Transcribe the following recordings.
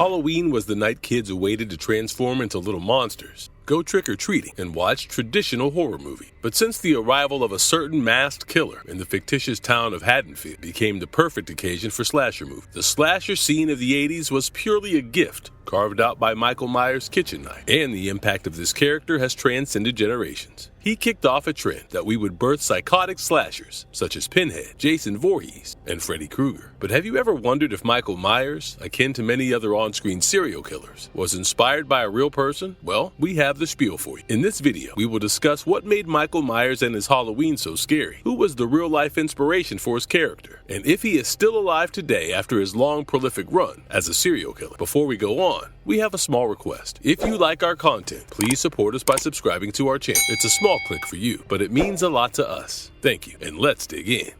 Halloween was the night kids waited to transform into little monsters, go trick-or-treating, and watch traditional horror movie. But since the arrival of a certain masked killer in the fictitious town of Haddonfield became the perfect occasion for slasher movie, the slasher scene of the 80s was purely a gift carved out by Michael Myers' kitchen knife, and the impact of this character has transcended generations. He kicked off a trend that we would birth psychotic slashers, such as Pinhead, Jason Voorhees, and Freddy Krueger. But have you ever wondered if Michael Myers, akin to many other on-screen serial killers, was inspired by a real person? Well, we have the spiel for you. In this video, we will discuss what made Michael Myers and his Halloween so scary, who was the real-life inspiration for his character, and if he is still alive today after his long, prolific run as a serial killer. Before we go on, we have a small request. If you like our content, please support us by subscribing to our channel. It's a small click for you, but it means a lot to us. Thank you, and let's dig in.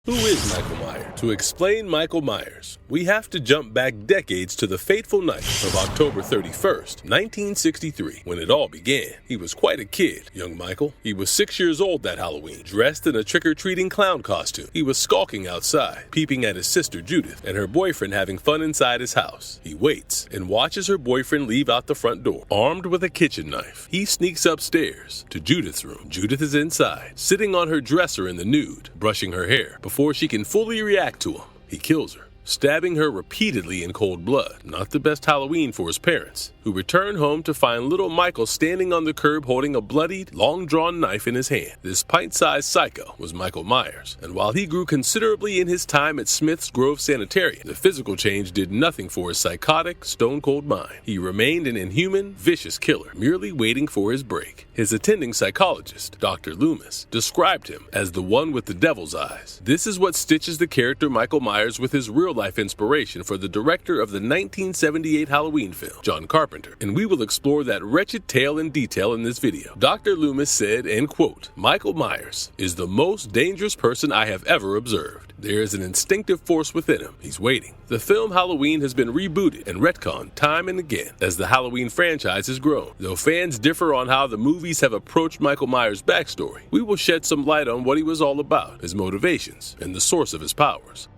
Who is Michael Myers? To explain Michael Myers, we have to jump back decades to the fateful night of October 31st, 1963, when it all began. He was quite a kid, young Michael. He was 6 years old that Halloween, dressed in a trick-or-treating clown costume. He was skulking outside, peeping at his sister Judith and her boyfriend having fun inside his house. He waits and watches her boyfriend leave out the front door, armed with a kitchen knife. He sneaks upstairs to Judith's room. Judith is inside, sitting on her dresser in the nude, brushing her hair. Before she can fully react to him, he kills her, stabbing her repeatedly in cold blood. Not the best Halloween for his parents, who return home to find little Michael standing on the curb holding a bloodied, long-drawn knife in his hand. This pint-sized psycho was Michael Myers, and while he grew considerably in his time at Smith's Grove Sanitarium, the physical change did nothing for his psychotic, stone-cold mind. He remained an inhuman, vicious killer, merely waiting for his break. His attending psychologist, Dr. Loomis, described him as the one with the devil's eyes. This is what stitches the character Michael Myers with his real-life inspiration for the director of the 1978 Halloween film, John Carpenter, and we will explore that wretched tale in detail in this video. Dr. Loomis said, and quote, "Michael Myers is the most dangerous person I have ever observed. There is an instinctive force within him. He's waiting." The film Halloween has been rebooted and retconned time and again as the Halloween franchise has grown. Though fans differ on how the movies have approached Michael Myers' backstory, we will shed some light on what he was all about, his motivations, and the source of his powers.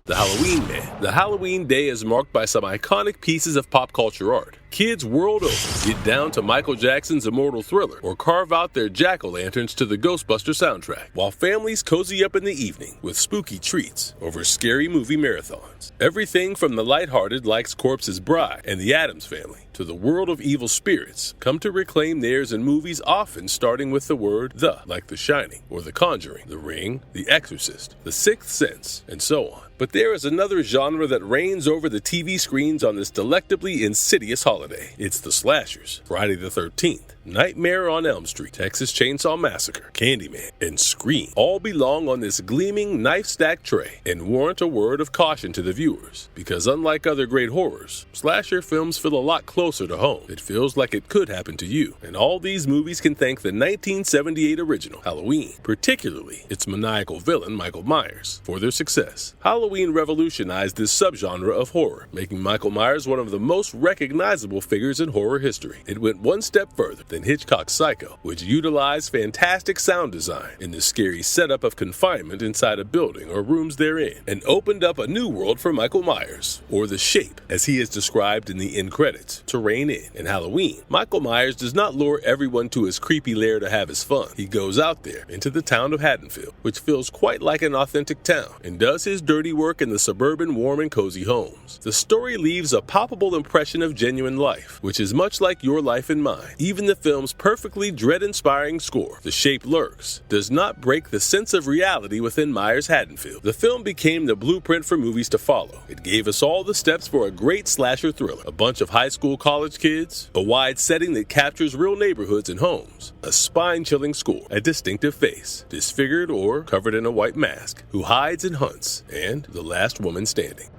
The Halloween Man. The Halloween day is marked by some iconic pieces of pop culture art. Kids world over get down to Michael Jackson's immortal Thriller or carve out their jack-o'-lanterns to the Ghostbuster soundtrack, while families cozy up in the evening with spooky treats over scary movie marathons. Everything from the lighthearted like Corpse's Bride and The Addams Family to the world of evil spirits come to reclaim theirs in movies often starting with the word the, like The Shining or The Conjuring, The Ring, The Exorcist, The Sixth Sense, and so on. But there is another genre that reigns over the TV screens on this delectably insidious holiday. It's the slashers. Friday the 13th, Nightmare on Elm Street, Texas Chainsaw Massacre, Candyman, and Scream all belong on this gleaming knife-stacked tray and warrant a word of caution to the viewers, because unlike other great horrors, slasher films feel a lot closer to home. It feels like it could happen to you, and all these movies can thank the 1978 original, Halloween, particularly its maniacal villain, Michael Myers, for their success. Halloween revolutionized this subgenre of horror, making Michael Myers one of the most recognizable figures in horror history. It went one step further than Hitchcock's Psycho, which utilized fantastic sound design in the scary setup of confinement inside a building or rooms therein, and opened up a new world for Michael Myers, or the Shape, as he is described in the end credits, to reign in. In Halloween, Michael Myers does not lure everyone to his creepy lair to have his fun. He goes out there into the town of Haddonfield, which feels quite like an authentic town, and does his dirty work in the suburban warm and cozy homes. The story leaves a palpable impression of genuine life, which is much like your life and mine. Even the film's perfectly dread-inspiring score, The Shape Lurks, does not break the sense of reality within Myers Haddonfield. The film became the blueprint for movies to follow. It gave us all the steps for a great slasher thriller. A bunch of high school college kids, a wide setting that captures real neighborhoods and homes, a spine-chilling score, a distinctive face, disfigured or covered in a white mask, who hides and hunts, and the last woman standing.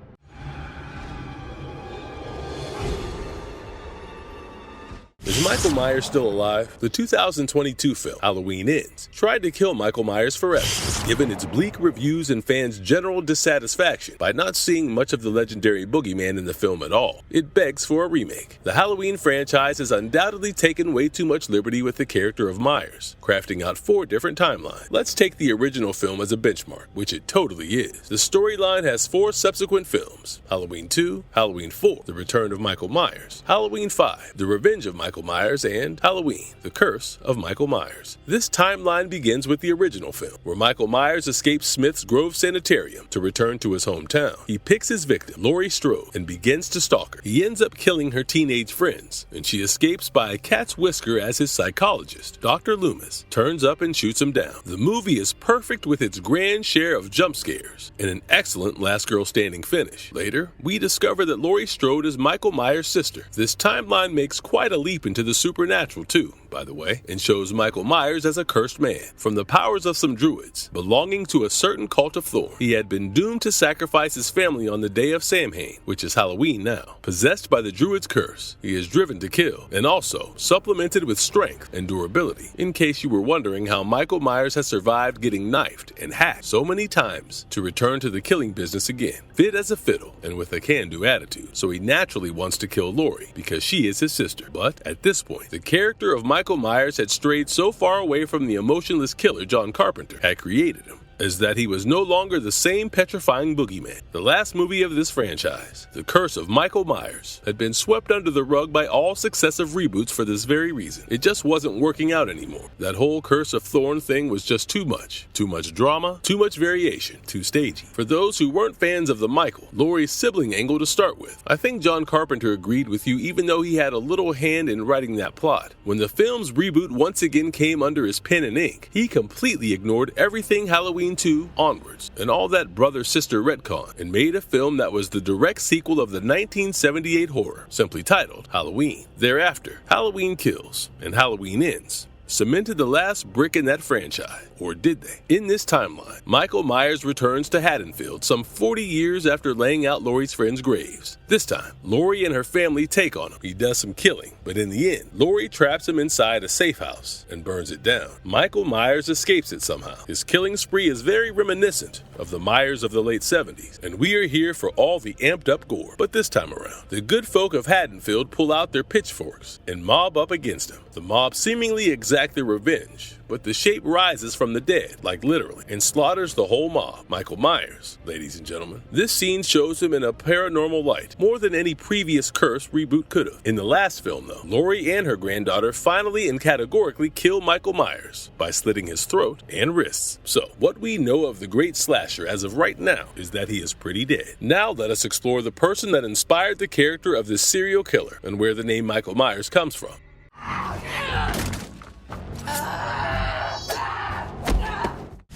The Is Michael Myers still alive? The 2022 film, Halloween Ends, tried to kill Michael Myers forever, given its bleak reviews and fans' general dissatisfaction by not seeing much of the legendary boogeyman in the film at all. It begs for a remake. The Halloween franchise has undoubtedly taken way too much liberty with the character of Myers, crafting out 4 different timelines. Let's take the original film as a benchmark, which it totally is. The storyline has 4 subsequent films: Halloween 2, Halloween 4, The Return of Michael Myers, Halloween 5, The Revenge of Michael Myers, and Halloween, The Curse of Michael Myers. This timeline begins with the original film, where Michael Myers escapes Smith's Grove Sanitarium to return to his hometown. He picks his victim, Laurie Strode, and begins to stalk her. He ends up killing her teenage friends, and she escapes by a cat's whisker as his psychologist, Dr. Loomis, turns up and shoots him down. The movie is perfect with its grand share of jump scares and an excellent last girl standing finish. Later, we discover that Laurie Strode is Michael Myers' sister. This timeline makes quite a leap into the supernatural too, by the way, and shows Michael Myers as a cursed man from the powers of some druids belonging to a certain cult of Thorn. He had been doomed to sacrifice his family on the day of Samhain, which is Halloween now. Possessed by the druid's curse, he is driven to kill, and also supplemented with strength and durability. In case you were wondering how Michael Myers has survived getting knifed and hacked so many times to return to the killing business again. Fit as a fiddle and with a can-do attitude, so he naturally wants to kill Laurie because she is his sister. But at this point, the character of Michael Myers had strayed so far away from the emotionless killer John Carpenter had created him, is that he was no longer the same petrifying boogeyman. The last movie of this franchise, The Curse of Michael Myers, had been swept under the rug by all successive reboots for this very reason. It just wasn't working out anymore. That whole Curse of Thorn thing was just too much. Too much drama, too much variation, too stagey. For those who weren't fans of the Michael, Laurie's sibling angle to start with, I think John Carpenter agreed with you even though he had a little hand in writing that plot. When the film's reboot once again came under his pen and ink, he completely ignored everything Halloween 2 onwards and all that brother-sister retcon and made a film that was the direct sequel of the 1978 horror, simply titled Halloween. Thereafter, Halloween Kills and Halloween Ends cemented the last brick in that franchise, or did they? In this timeline, Michael Myers returns to Haddonfield some 40 years after laying out Laurie's friends' graves. This time, Laurie and her family take on him. He does some killing, but in the end, Laurie traps him inside a safe house and burns it down. Michael Myers escapes it somehow. His killing spree is very reminiscent of the Myers of the late 70s, and we are here for all the amped up gore. But this time around, the good folk of Haddonfield pull out their pitchforks and mob up against him. The mob seemingly exact their revenge, but the shape rises from the dead, like literally, and slaughters the whole mob. Michael Myers, ladies and gentlemen. This scene shows him in a paranormal light, more than any previous Curse reboot could have. In the last film, though, Laurie and her granddaughter finally and categorically kill Michael Myers by slitting his throat and wrists. So, what we know of the great slasher as of right now is that he is pretty dead. Now let us explore the person that inspired the character of this serial killer and where the name Michael Myers comes from.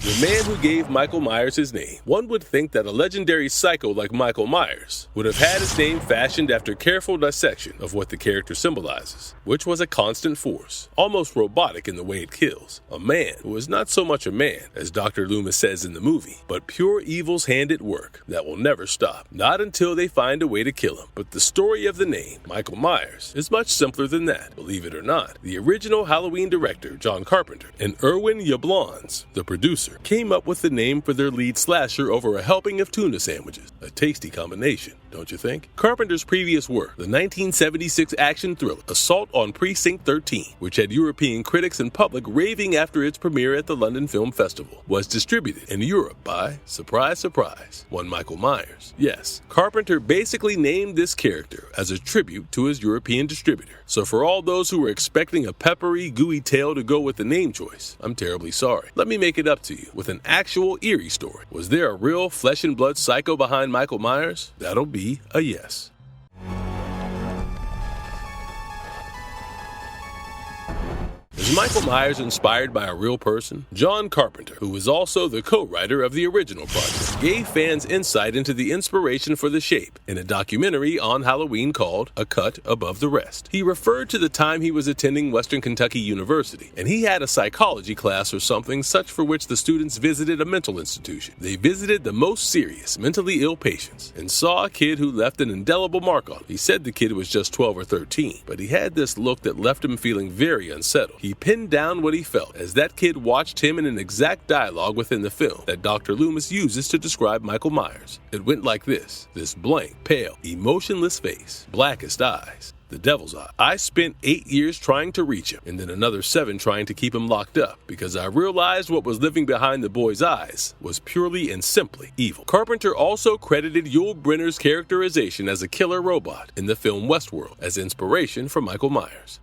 The man who gave Michael Myers his name. One would think that a legendary psycho like Michael Myers would have had his name fashioned after careful dissection of what the character symbolizes, which was a constant force, almost robotic in the way it kills. A man who is not so much a man, as Dr. Loomis says in the movie, but pure evil's hand at work that will never stop, not until they find a way to kill him. But the story of the name, Michael Myers, is much simpler than that. Believe it or not, the original Halloween director, John Carpenter, and Irwin Yablans, the producer, came up with the name for their lead slasher over a helping of tuna sandwiches. A tasty combination, don't you think? Carpenter's previous work, the 1976 action thriller Assault on Precinct 13, which had European critics and public raving after its premiere at the London Film Festival, was distributed in Europe by, surprise, surprise, one Michael Myers. Yes, Carpenter basically named this character as a tribute to his European distributor. So for all those who were expecting a peppery, gooey tale to go with the name choice, I'm terribly sorry. Let me make it up to you with an actual eerie story. Was there a real flesh and blood psycho behind Michael Myers? That'll be a yes. Is Michael Myers inspired by a real person? John Carpenter, who was also the co-writer of the original project, gave fans insight into the inspiration for the shape in a documentary on Halloween called A Cut Above the Rest. He referred to the time he was attending Western Kentucky University, and he had a psychology class or something such for which the students visited a mental institution. They visited the most serious, mentally ill patients and saw a kid who left an indelible mark on him. He said the kid was just 12 or 13, but he had this look that left him feeling very unsettled. He pinned down what he felt as that kid watched him in an exact dialogue within the film that Dr. Loomis uses to describe Michael Myers. It went like this blank, pale, emotionless face, blackest eyes. The devil's eye. I spent 8 years trying to reach him, and then another 7 trying to keep him locked up, because I realized what was living behind the boy's eyes was purely and simply evil. Carpenter also credited Yul Brynner's characterization as a killer robot in the film Westworld as inspiration for Michael Myers.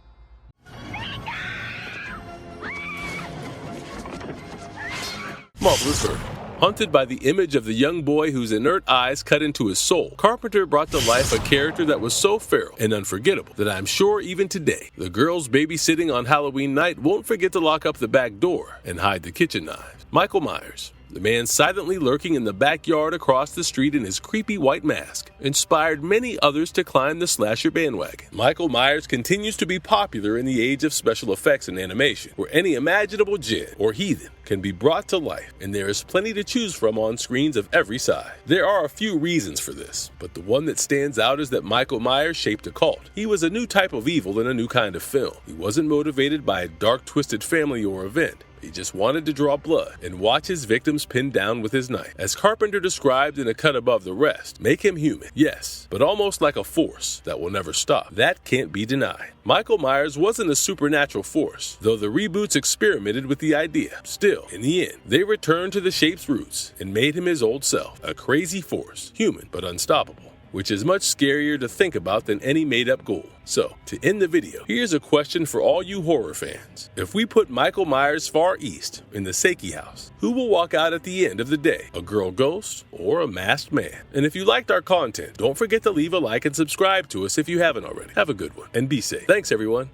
Marvelous Murder. Haunted by the image of the young boy whose inert eyes cut into his soul, Carpenter brought to life a character that was so feral and unforgettable that I'm sure even today, the girls babysitting on Halloween night won't forget to lock up the back door and hide the kitchen knives. Michael Myers, the man silently lurking in the backyard across the street in his creepy white mask, inspired many others to climb the slasher bandwagon. Michael Myers continues to be popular in the age of special effects and animation, where any imaginable djinn or heathen can be brought to life, and there is plenty to choose from on screens of every side. There are a few reasons for this, but the one that stands out is that Michael Myers shaped a cult. He was a new type of evil in a new kind of film. He wasn't motivated by a dark, twisted family or event. He just wanted to draw blood and watch his victims pinned down with his knife. As Carpenter described in A Cut Above the Rest, make him human, yes, but almost like a force that will never stop. That can't be denied. Michael Myers wasn't a supernatural force, though the reboots experimented with the idea. Still, in the end, they returned to the shape's roots and made him his old self, a crazy force, human but unstoppable, which is much scarier to think about than any made-up ghoul. So, to end the video, here's a question for all you horror fans. If we put Michael Myers far east in the Saki house, who will walk out at the end of the day? A girl ghost or a masked man? And if you liked our content, don't forget to leave a like and subscribe to us if you haven't already. Have a good one and be safe. Thanks, everyone.